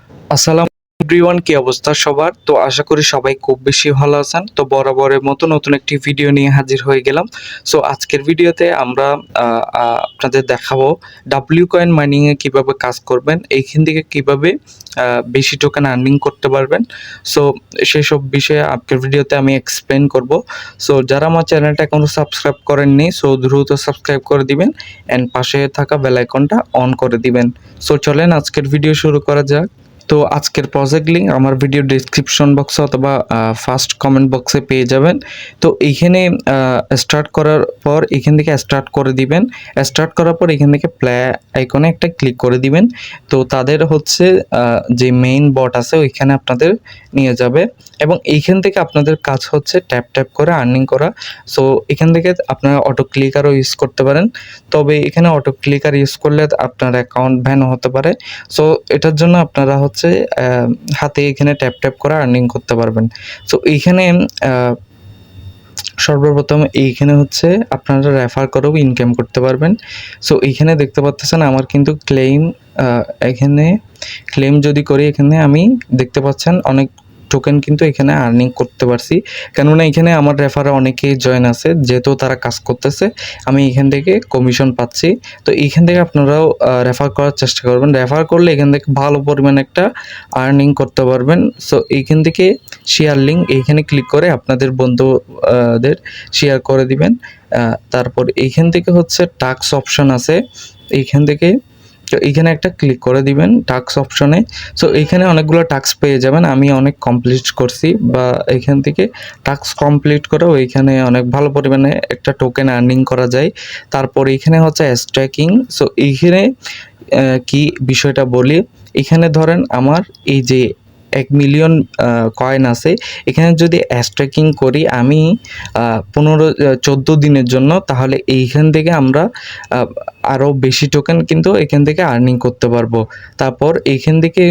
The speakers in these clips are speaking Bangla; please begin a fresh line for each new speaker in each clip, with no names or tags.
আসসালামু এভরিওয়ান, কি অবস্থা সবার? তো আশা করি সবাই খুব বেশি ভালো আছেন। তো বরাবরের মতো নতুন একটি ভিডিও নিয়ে হাজির হয়ে গেলাম। সো আজকের ভিডিওতে আমরা আপনাদের দেখাবো ডাব্লিউ কয়েন মাইনিং এ কিভাবে কাজ করবেন, এইখান থেকে কিভাবে বেশি টোকেন আর্নিং করতে পারবেন। সো সেসব বিষয়ে আজকের ভিডিওতে আমি এক্সপ্লেন করব। সো যারা আমার চ্যানেলটা এখনো সাবস্ক্রাইব করেননি, সো দ্রুত সাবস্ক্রাইব করে দিবেন এন্ড পাশে থাকা বেল আইকনটা অন করে দিবেন। সো চলেন আজকের ভিডিও শুরু করা যাক। তো আজকের প্রজেক্ট লিঙ্ক আমার ভিডিও ডেসক্রিপশন বক্সে অথবা ফার্স্ট কমেন্ট বক্সে পেয়ে যাবেন। তো এইখানে স্টার্ট করার পর এখান থেকে স্টার্ট করে দিবেন। স্টার্ট করার পর এখান থেকে প্লে আইকনে একটা ক্লিক করে দিবেন। তো তাদের হচ্ছে যে মেইন বট আছে ওইখানে আপনাদের নিয়ে যাবে এবং এইখান থেকে আপনাদের কাজ হচ্ছে ট্যাপ ট্যাপ করে আর্নিং করা। সো এখান থেকে আপনারা অটো ক্লিকারও ইউজ করতে পারেন, তবে এখানে অটো ক্লিকার ইউজ করলে আপনার অ্যাকাউন্ট ব্যান হতে পারে। সো এটার জন্য আপনারা হচ্ছে হাতে এখানে ট্যাপ ট্যাপ করে আর্নিং করতে পারবেন। সো এইখানে সর্বপ্রথম এইখানে হচ্ছে আপনারা রেফার করেও ইনকাম করতে পারবেন। সো এইখানে দেখতে পাচ্ছেন আমার কিন্তু এখানে ক্লেম যদি করি এখানে আমি দেখতে পাচ্ছেন অনেক টোকেন কিন্তু এখানে আর্নিং করতে পারছি, কেননা এখানে আমার রেফারে অনেকেই জয়েন আছে, যেহেতু তারা কাজ করতেছে আমি এখান থেকে কমিশন পাচ্ছি। তো এইখান থেকে আপনারাও রেফার করার চেষ্টা করবেন। রেফার করলে এখান থেকে ভালো পরিমাণে একটা আর্নিং করতে পারবেন। সো এইখান থেকে শেয়ার লিঙ্ক এইখানে ক্লিক করে আপনাদের বন্ধুদের শেয়ার করে দিবেন। তারপর এইখান থেকে হচ্ছে টাস্ক অপশন আছে, এইখান থেকে তো এইখানে একটা ক্লিক করে দিবেন টাস্ক অপশনে। সো এইখানে অনেকগুলো টাস্ক পেয়ে যাবেন, আমি অনেক কমপ্লিট করছি বা এইখান থেকে টাস্ক কমপ্লিট করেও এইখানে অনেক ভালো পরিমাণে একটা টোকেন আর্নিং করা যায়। তারপর এইখানে হচ্ছে স্ট্যাকিং। সো এইখানে কি বিষয়টা বলি, এখানে ধরেন আমার এই যে 1 মিলিয়ন কয়েন আছে, এখানে যদি স্ট্যাকিং করি আমি 14 দিনের জন্য, তাহলে এইখান থেকে আমরা আরও বেশি টোকেন কিন্তু এখান থেকে আর্নিং করতে পারবো। তারপর এইখান থেকে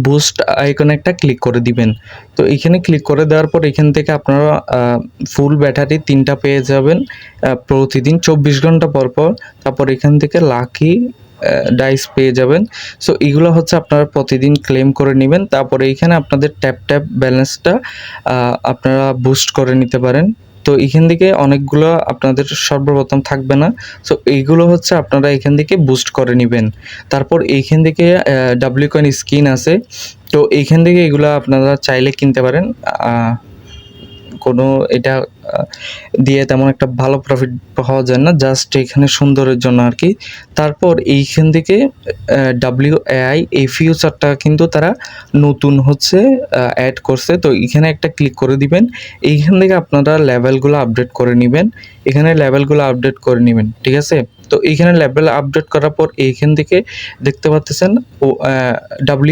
বুস্ট আইকনে একটা ক্লিক করে দিবেন। তো এইখানে ক্লিক করে দেওয়ার পর এখান থেকে আপনারা ফুল ব্যাটারি 3টা পেয়ে যাবেন প্রতিদিন 24 ঘন্টা পর পর। তারপর এখান থেকে লাকি ডাইস পেয়ে যাবেন। সো এগুলো হচ্ছে আপনারা প্রতিদিন ক্লেম করে নেবেন। তারপরে এইখানে আপনাদের ট্যাপ ট্যাপ ব্যালেন্সটা আপনারা বুস্ট করে নিতে পারেন। তো এখান থেকে অনেকগুলো আপনাদের সর্বপ্রথম থাকবে না। সো এইগুলো হচ্ছে আপনারা এখান থেকে বুস্ট করে নেবেন। তারপর এইখান থেকে ডাব্লিউ কয়েন স্কিন আছে, তো এইখান থেকে এগুলো আপনারা চাইলে কিনতে পারেন। কোনো এটা দিয়ে তেমন একটা ভালো প্রফিট পাওয়া যায় না, জাস্ট এখানে সুন্দরের জন্য আর কি। তারপর এইখান থেকে WAI এই ফিউচারটা কিন্তু তারা নতুন হচ্ছে অ্যাড করছে। তো এখানে একটা ক্লিক করে দিবেন। এইখান থেকে আপনারা লেভেলগুলো আপডেট করে নেবেন, এখানে লেভেলগুলো আপডেট করে নেবেন, ঠিক আছে? তো এইখানে লেভেল আপডেট করার পর এইখান থেকে দেখতে পাচ্ছেন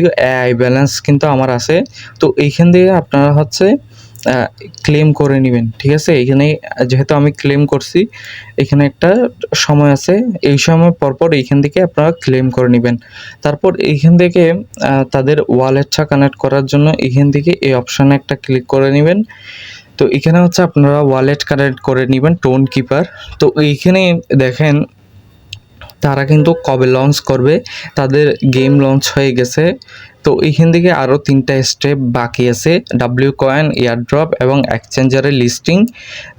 WAI ব্যালেন্স কিন্তু আমার আছে। তো এইখান থেকে আপনারা হচ্ছে ক্লেম করে নেবেন, ঠিক আছে? এখানে যেহেতু আমি ক্লেম করছি, এখানে একটা সময় আছে, এই সময় পরপর এইখান থেকে আপনারা ক্লেম করে নেবেন। তারপর এইখান থেকে তাদের ওয়ালেটটা কানেক্ট করার জন্য এখান থেকে এই অপশানে একটা ক্লিক করে নেবেন। তো এখানে হচ্ছে আপনারা ওয়ালেট কানেক্ট করে নেবেন টোন কিপার। তো এইখানে দেখেন তারা কিন্তু কবে লঞ্চ করবে, তাদের গেম লঞ্চ হয়ে গেছে। তো এইখান থেকে আরও 3টা স্টেপ বাকি আছে, ডাব্লিউ কয়েন, এয়ারড্রপ এবং এক্সচেঞ্জারের লিস্টিং।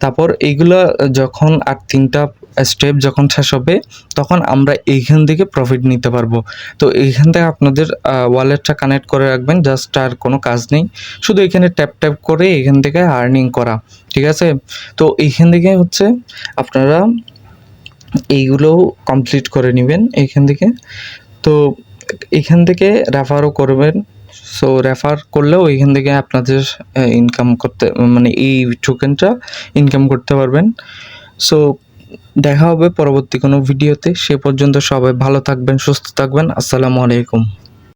তারপর এইগুলো যখন আর 3টা স্টেপ যখন শেষ হবে তখন আমরা এইখান থেকে প্রফিট নিতে পারবো। তো এইখান থেকে আপনাদের ওয়ালেটটা কানেক্ট করে রাখবেন, জাস্ট আর কোনো কাজ নেই, শুধু এখানে ট্যাপ ট্যাপ করে এখান থেকে আর্নিং করা, ঠিক আছে? তো এইখান থেকে হচ্ছে আপনারা এইগুলোও কমপ্লিট করে নেবেন এইখান থেকে। তো এখান থেকে রেফারও করবেন। সো রেফার করলেও এইখান থেকে আপনাদের ইনকাম করতে, মানে এই টোকেনটা ইনকাম করতে পারবেন। সো দেখা হবে পরবর্তী কোনো ভিডিওতে। সে পর্যন্ত সবাই ভালো থাকবেন, সুস্থ থাকবেন। আসসালামু আলাইকুম।